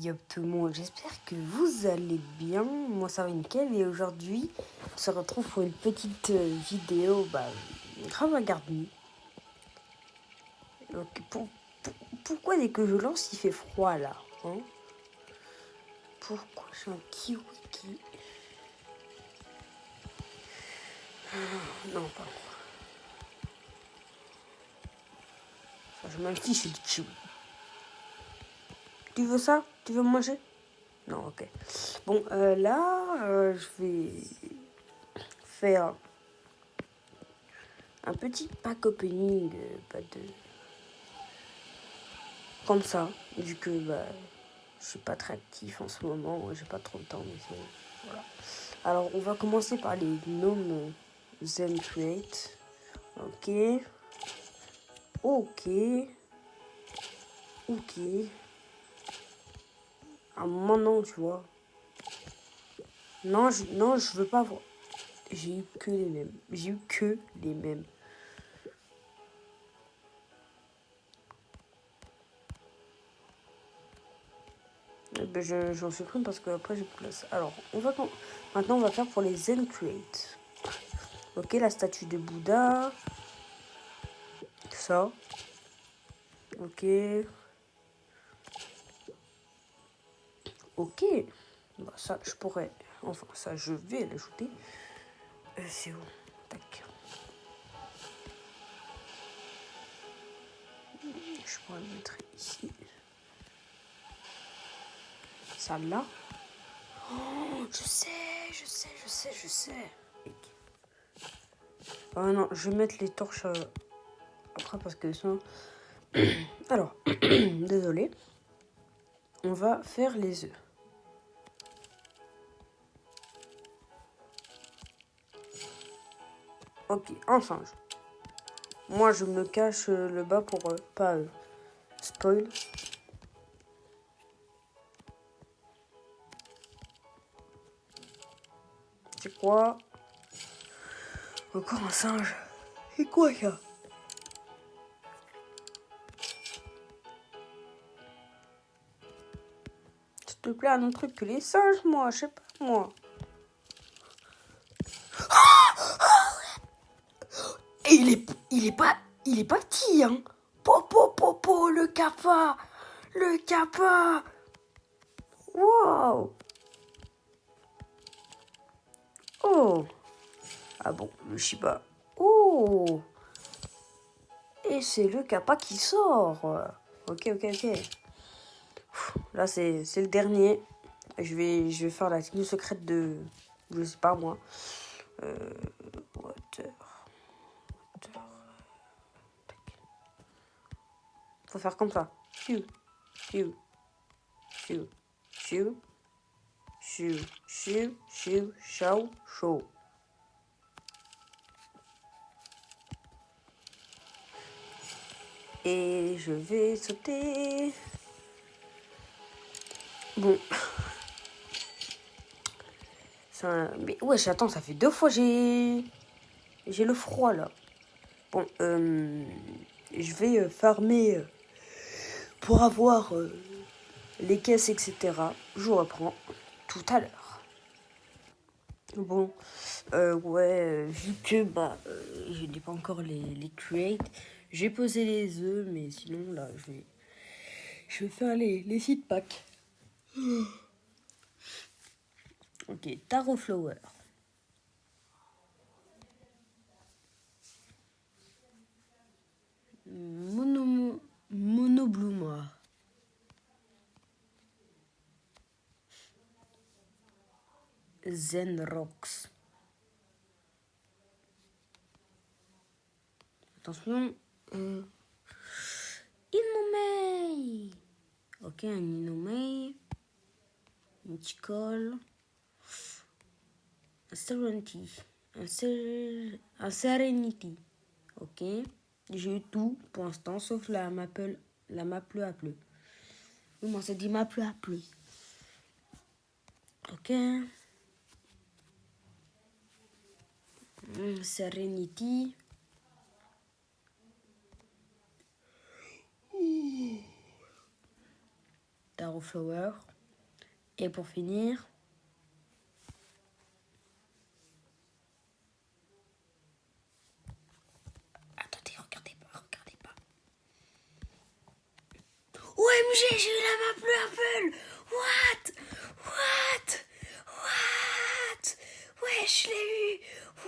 Yo tout le monde, j'espère que vous allez bien. Moi ça va nickel et aujourd'hui on se retrouve pour une petite vidéo grave à garder. Pourquoi dès que je lance il fait froid là hein? Pourquoi j'ai un kiwi qui... non pas moi. Enfin, je m'en fiche du kiwi. Tu veux ça? Tu veux manger? Non, ok. Bon, je vais faire un petit pack opening, comme ça, vu que je suis pas très actif en ce moment, j'ai pas trop de temps, mais voilà. Alors, on va commencer par les gnomes Zen Create. Ok. Ah, maintenant, tu vois. Non, je veux pas voir. J'ai eu que les mêmes. J'en supprime parce que après j'ai plus de place. Alors, maintenant on va faire pour les Zen Create. Ok, la statue de Bouddha. Ça. Ok. Ok. Ça, je pourrais... Enfin, ça, je vais l'ajouter. C'est où? Tac. Je pourrais le mettre ici. Ça, là. Oh, je sais. Ah non, je vais mettre les torches après parce que sinon... Alors, désolé. On va faire les œufs. Ok, un singe. Moi, je me cache le bas pour pas spoil. C'est quoi? Encore un singe. C'est quoi ça? S'il te plaît, un autre truc que les singes, moi, je sais pas, moi. Et il est pas petit, hein. Popo, le kappa. Wow. Oh. Ah bon, le Shiba. Oh. Et c'est le kappa qui sort. Ok. Là, c'est le dernier. Je vais faire la technique secrète de... Je sais pas, moi. Water. Faut faire comme ça. Chou. Chaud. Et je vais sauter. Bon. Mais ouais, attends, ça fait 2 fois j'ai le froid là. Bon, je vais farmer pour avoir les caisses, etc. Je vous reprends tout à l'heure. Bon, vu que je n'ai pas encore les create, j'ai posé les œufs, mais sinon là, je vais faire les seed packs. Ok, Taro Flower. Monobluma. Zen Rocks. Attention. Inomei. Ok, un Inomei. Une Ticole. Un Serenity. Un Serenity. Ok. J'ai eu tout pour l'instant, sauf la Maple à pleu. Oui, moi, ça dit Maple à pleu. Ok. Serenity. Taro Flower. Et pour finir... Attendez, regardez pas. OMG, j'ai eu la map Blue Apple. What? Wesh, je l'ai eu.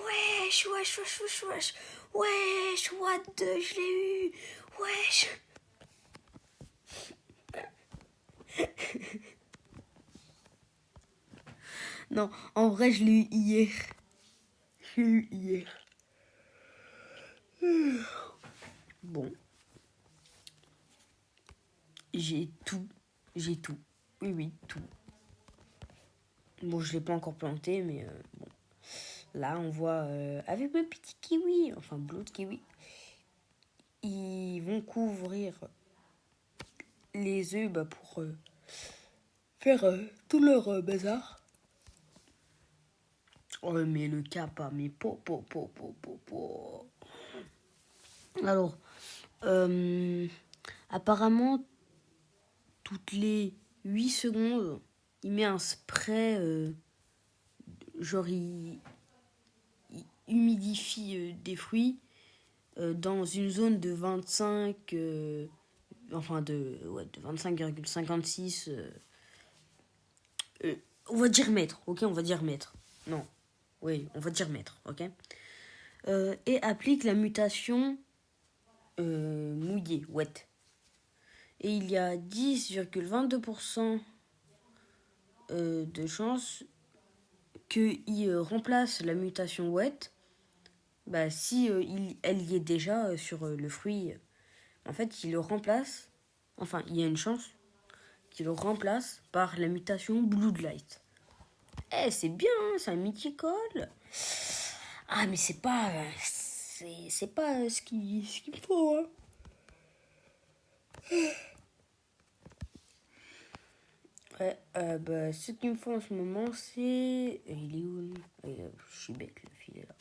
Wesh. Wesh, what the, je l'ai eu. Wesh. Non, en vrai, je l'ai eu hier. Bon. J'ai tout. Oui, tout. Bon, je l'ai pas encore planté, mais bon. Là, on voit avec mes petits kiwis, enfin blue kiwi, ils vont couvrir les œufs pour faire tout leur bazar. Oh, mais le capa, mais po. Alors, apparemment, toutes les 8 secondes, il met un spray, genre il humidifie des fruits dans une zone de 25, de 25,56, on va dire mètres, ok, on va dire mètres. Non, oui, on va dire mètres, ok. Et applique la mutation mouillée, wet. Et il y a 10,22% de chance qu'il remplace la mutation wet si elle y est déjà sur le fruit. En fait, il le remplace, enfin, il y a une chance qu'il le remplace par la mutation blue light. C'est bien, hein, c'est un mythical. Ah, mais c'est pas ce qu'il faut, hein. Ouais, ce qu'il me faut en ce moment, c'est... Il est où, lui? Je suis bête, le fil est là.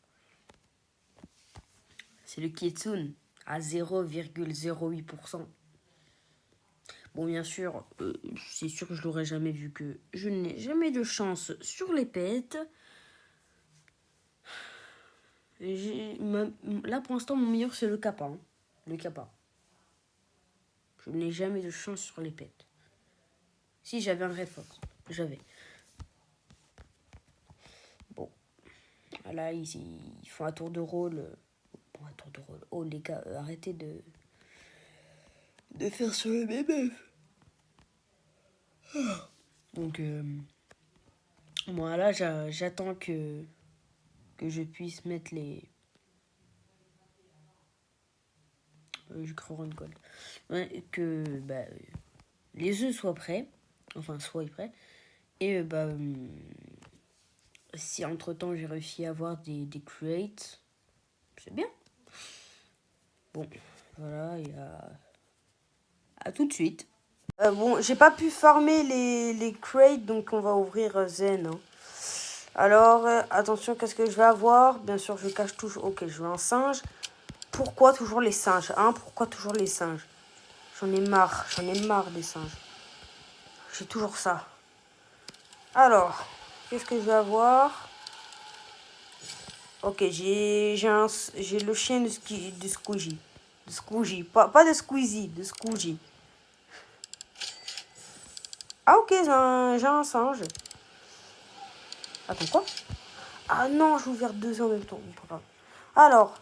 C'est le Kitsune, à 0,08%. Bon, bien sûr, c'est sûr que je l'aurais jamais vu, que je n'ai jamais de chance sur les pets. Là, pour l'instant, mon meilleur, c'est le Kappa. Hein. Le Kappa. Je n'ai jamais de chance sur les pets. Si, j'avais un Red Fox. J'avais. Bon. Là, ils font un tour de rôle. Bon, un tour de rôle. Oh, les gars, arrêtez de faire sur le bébé. Donc, moi, là, j'attends que je puisse mettre les... je crée une colle. Ouais, que les œufs soient prêts. Enfin, soient prêts. Et si entre-temps, j'ai réussi à avoir des crates, c'est bien. Bon, voilà, et à tout de suite. Bon, j'ai pas pu farmer les crates, donc on va ouvrir Zen. Hein. Alors, attention, qu'est-ce que je vais avoir? Bien sûr, je cache toujours... Ok, je veux un singe. Pourquoi toujours les singes, hein? Pourquoi toujours les singes? J'en ai marre des singes. J'ai toujours ça. Alors, qu'est-ce que je vais avoir? Ok, j'ai le chien de Squeezie. De Squeezie. Pas de Squeezie, de Squeezie. Ah ok, j'ai un singe. Attends, quoi? Ah non, j'ai ouvert 2 en même temps. Alors,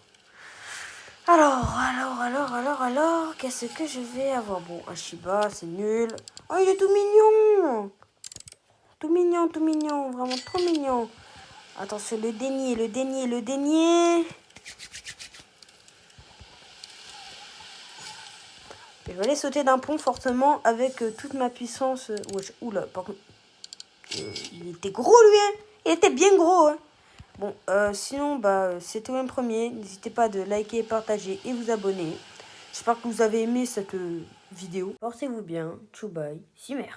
qu'est-ce que je vais avoir? Bon, Ashiba, c'est nul. Oh, il est tout mignon. Tout mignon, vraiment trop mignon. Attention, le dénier. Je vais aller sauter d'un pont fortement avec toute ma puissance. Oula, par contre, il était gros lui, hein. Il était bien gros, hein. Bon, sinon, c'était même premier. N'hésitez pas de liker, partager et vous abonner. J'espère que vous avez aimé cette vidéo. Portez-vous bien. Tchou bye. Simer.